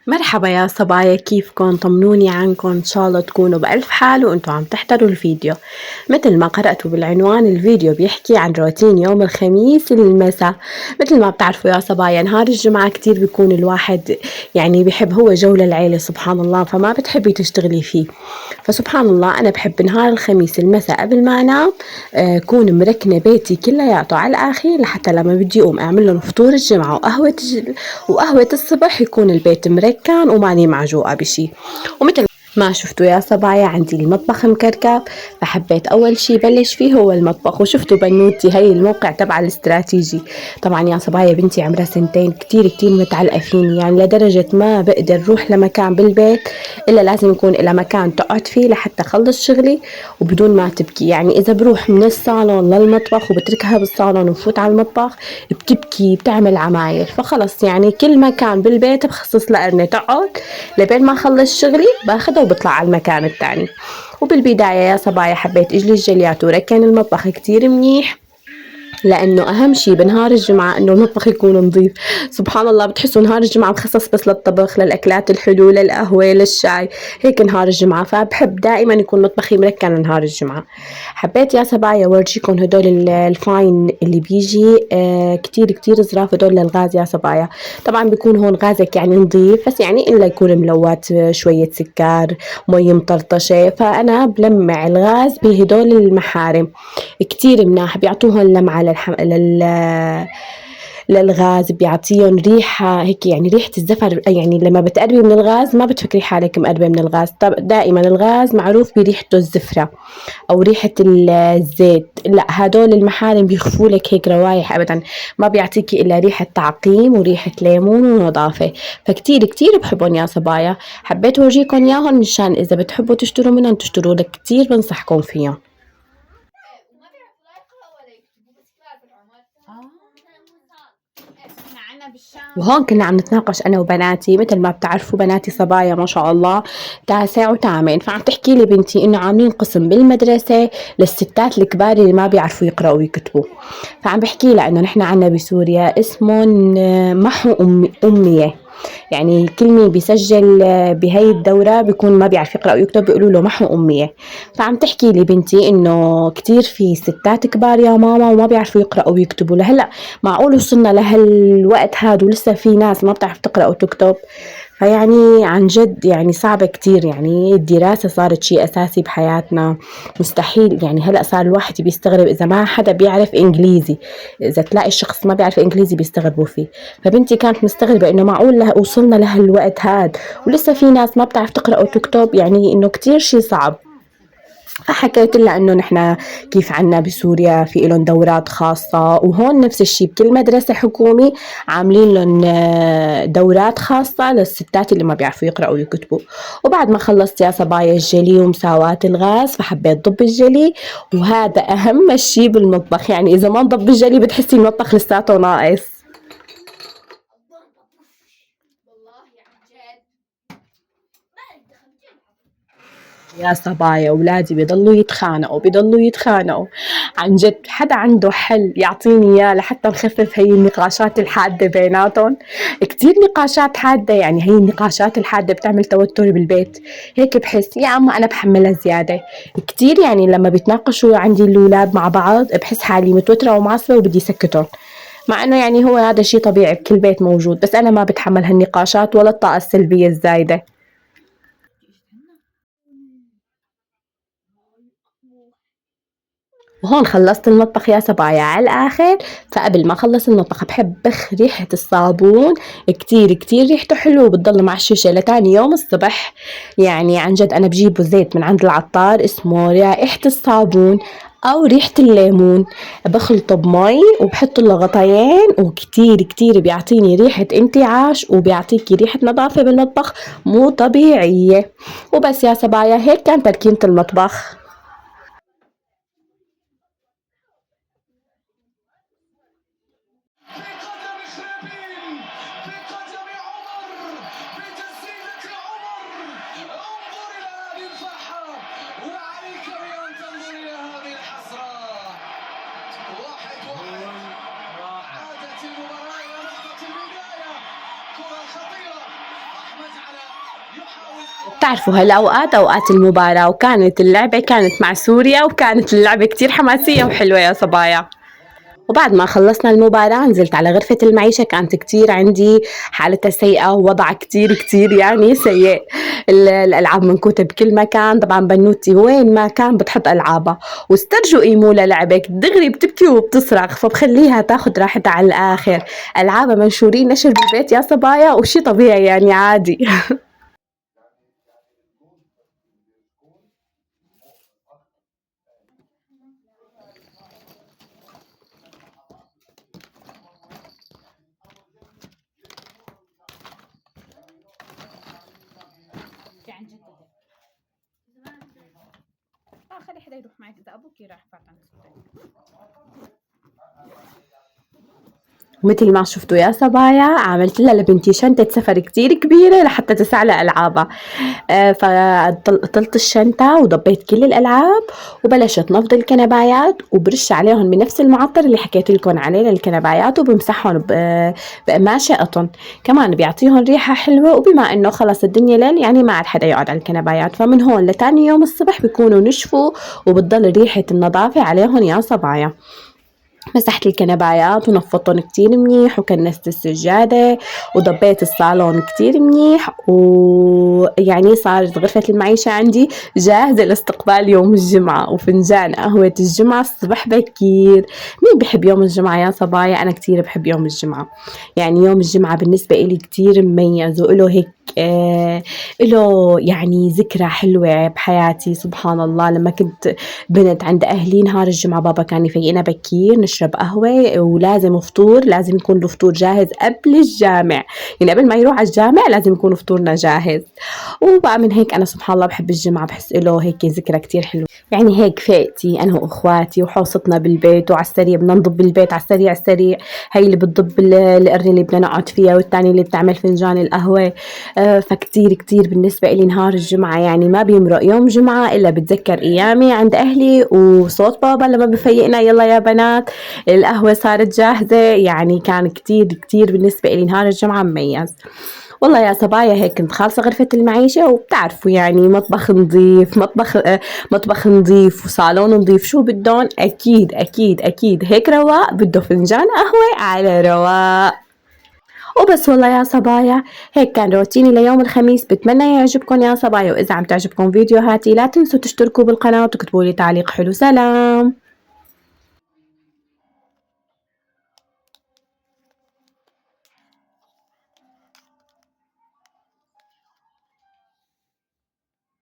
مرحبا يا صبايا، كيفكن؟ طمنوني عنكن، إن شاء الله تكونوا بألف حال وأنتوا عم تحضروا الفيديو. مثل ما قرأتوا بالعنوان، الفيديو بيحكي عن روتين يوم الخميس المساء. مثل ما بتعرفوا يا صبايا، نهار الجمعة كتير بيكون الواحد يعني بيحب هو جو للعيلة، سبحان الله، فما بتحبي تشتغلي فيه. فسبحان الله أنا بحب نهار الخميس المساء قبل ما أنام كون مركنة بيتي كلياته على الآخر، لحتى لما بدي أقوم أعمل لهم فطور الجمعة وقهوة الصبح يكون البيت مركان وماني معجوقة بشي. ومثل ما شفتوا يا صبايا، عندي المطبخ مكركب، فحبيت أول شي بلش فيه هو المطبخ. وشفتوا بنوتي هي الموقع تبع الاستراتيجي. طبعا يا صبايا بنتي عمرها سنتين، كتير كتير متعلقة فيني، يعني لدرجة ما بقدر روح لمكان بالبيت إلا لازم يكون إلى مكان تقعد فيه لحتى أخلص شغلي وبدون ما تبكي. يعني إذا بروح من الصالون للمطبخ وبتركها بالصالون وفوت على المطبخ بتبكي، بتعمل عمايل. فخلص يعني كل مكان بالبيت بخصص لها إني تقعد لبين ما أخلص شغلي، باخدها وبطلع على المكان التاني. وبالبداية يا صبايا حبيت اجلس جليات وركن المطبخ كتير منيح، لأنه أهم شي بنهار الجمعة إنه المطبخ يكون نظيف. سبحان الله، بتحسوا نهار الجمعة مخصص بس للطبخ، للأكلات الحلوة، للقهوة، للشاي، هيك نهار الجمعة. فبحب دائما يكون مطبخي مركن نهار الجمعة. حبيت يا صبايا ورجيكم هدول الفاين اللي بيجي كتير كتير ظراف، هدول للغاز يا صبايا. طبعا بيكون هون غازك يعني نظيف، بس يعني إلا يكون ملوات شوية سكر، مي مطرطشة. فأنا بلمع الغاز بهدول المحارم كتير مناح، بيعطوهم لمعة للغاز، بيعطيهم ريحة هيك، يعني ريحة الزفر. يعني لما بتقربي من الغاز ما بتفكري حالك مقربة من الغاز. طب دائما الغاز معروف بريحته الزفرة أو ريحة الزيت، لا هدول المحارم بيخفوا لك هيك روايح أبدا، ما بيعطيكي إلا ريحة تعقيم وريحة ليمون ونظافة. فكتير كتير بحبهم يا صبايا. حبيت أورجيكم إياهم مشان إذا بتحبوا تشتروا منهم تشتروا لك، كتير بنصحكم فيهم. وهون كنا عم نتناقش أنا وبناتي. مثل ما بتعرفوا بناتي صبايا ما شاء الله تاسع وثامن، فعم تحكي لي بنتي إنه عاملين قسم بالمدرسة للستات الكبار اللي ما بيعرفوا يقرأوا ويكتبوا. فعم بحكي لها إنه نحن عنا بسوريا اسمهم محو أمية، يعني كل مين بيسجل بهي الدورة بيكون ما بيعرف يقرأ ويكتب بيقولوا له محو أمية. فعم تحكي لي بنتي إنه كتير في ستات كبار يا ماما وما بيعرفوا يقرأوا ويكتبوا. لهلأ معقول وصلنا لهالوقت هاد ولسه في ناس ما بتعرف تقرأ وتكتب؟ فيعني عن جد يعني صعبة كتير. يعني الدراسة صارت شيء أساسي بحياتنا، مستحيل. يعني هلأ صار الواحد بيستغرب إذا ما حدا بيعرف إنجليزي، إذا تلاقي الشخص ما بيعرف إنجليزي بيستغربوا فيه. فبنتي كانت مستغربة إنه معقول وصلنا لهالوقت هاد ولسه في ناس ما بتعرف تقرأ وتكتب، يعني إنه كتير شيء صعب. فحكيت لها إنه نحن كيف عنا بسوريا في لهم دورات خاصة، وهون نفس الشيء بكل مدرسة حكومي عاملين لهم دورات خاصة للستات اللي ما بيعرفوا يقرأوا ويكتبوا. وبعد ما خلصت يا صبايا الجلي ومساواة الغاز، فحبيت ضب الجلي، وهذا أهم شيء بالمطبخ. يعني إذا ما ضب الجلي بتحسي المطبخ لساته ناقص. يا صبايا أولادي بيضلوا يتخانقوا بيضلوا يتخانقوا. عن جد حدا عنده حل يعطيني إياه لحتى نخفف هي النقاشات الحادة بيناتهم؟ كتير نقاشات حادة، يعني هي النقاشات الحادة بتعمل توتر بالبيت. هيك بحس يا أما أنا بحملها زيادة كتير. يعني لما بيتناقشوا عندي الأولاد مع بعض بحس حالي متوترة ومعصبة وبدي سكتهم، مع إنه يعني هو هذا شيء طبيعي بكل بيت موجود، بس أنا ما بتحمل هالنقاشات ولا الطاقة السلبية الزايدة. وهون خلصت المطبخ يا صبايا على الآخر. فقبل ما أخلص المطبخ بحب بخ ريحة الصابون، كتير كتير ريحته حلوة وبتضل معششة لتاني يوم الصبح. يعني عن جد أنا بجيبه زيت من عند العطار اسمه رائحة الصابون أو ريحة الليمون، بخلطه بمي وبحط له غطيين، وكتير كتير بيعطيني ريحة انتعاش وبيعطيكي ريحة نظافة بالمطبخ مو طبيعية. وبس يا صبايا هيك كان تركيبة المطبخ. بتعرفوا هالأوقات أوقات المباراة، وكانت اللعبة كانت مع سوريا، وكانت اللعبة كتير حماسية وحلوة يا صبايا. وبعد ما خلصنا المباراة نزلت على غرفة المعيشة، كانت كتير عندي حالتها سيئة ووضع كتير يعني سيء. الألعاب منكوتة بكل مكان، طبعا بنوتي وين ما كان بتحط ألعابها، واسترجوا إيمو للعبك دغري بتبكي وبتصرخ، فبخليها تاخد راحتها على الآخر. ألعابها منشورين نشر بالبيت يا صبايا، وشي طبيعي يعني عادي. في عن جدتك. خلي حدا يروح معك إذا أبوكي راح فات عن جدتك. ومثل ما شفتوا يا صبايا عملت لها لبنتي شنطة سفر كتير كبيرة لحتى تسع لها ألعابها. فطلت الشنطة وضبيت كل الألعاب، وبلشت نفض الكنبايات وبرش عليهم بنفس المعطر اللي حكيت لكم عليه للكنبايات، وبمسحهم بقماشة قطن كمان بيعطيهم ريحة حلوة. وبما إنه خلص الدنيا ليل يعني ما عاد حدا يقعد على الكنبايات، فمن هون لتاني يوم الصبح بيكونوا نشفوا وبتضل ريحة النظافة عليهم يا صبايا. مسحت الكنبايات ونفضتهم كتير منيح، وكنست السجادة وضبيت الصالون كتير منيح، ويعني صارت غرفة المعيشة عندي جاهزة لاستقبال يوم الجمعة، وفنجان قهوة الجمعة الصبح بكير. مين بحب يوم الجمعة يا صبايا؟ أنا كتير بحب يوم الجمعة. يعني يوم الجمعة بالنسبة إلي كتير مميز، وإله هيك إله يعني ذكرى حلوة بحياتي. سبحان الله، لما كنت بنت عند أهلي نهار الجمعة بابا كان يفيقنا بكير نشرب قهوة، ولازم فطور، لازم يكون الفطور جاهز قبل الجامع، يعني قبل ما يروح على الجامع لازم يكون فطورنا جاهز. وبقى من هيك أنا سبحان الله بحب الجمعة، بحس له هيك ذكرى كتير حلوة. يعني هيك فاقتي أنا وأخواتي وحوصتنا بالبيت، وعلى السريع بدنا نضب البيت على السريع. هي اللي بتضب القرن اللي بدنا نقعد فيها، والتانية اللي بتعمل فنجان القهوة. فكتير بالنسبة إلي نهار الجمعة يعني ما بيمرق يوم جمعة إلا بتذكر أيامي عند أهلي، وصوت بابا لما بفيقنا يلا يا بنات القهوة صارت جاهزة. يعني كان كتير بالنسبة إلي نهار الجمعة مميز. والله يا صبايا هيك كنت خالصة غرفة المعيشة، وبتعرفوا يعني مطبخ نظيف، مطبخ نظيف وصالون نظيف، شو بدون؟ أكيد هيك رواق بده فنجان قهوة على رواق. وبس والله يا صبايا، هيك كان روتيني ليوم الخميس. بتمنى يعجبكم يا صبايا، وإذا عم تعجبكم فيديوهاتي لا تنسوا تشتركوا بالقناة وتكتبوا لي تعليق حلو. سلام.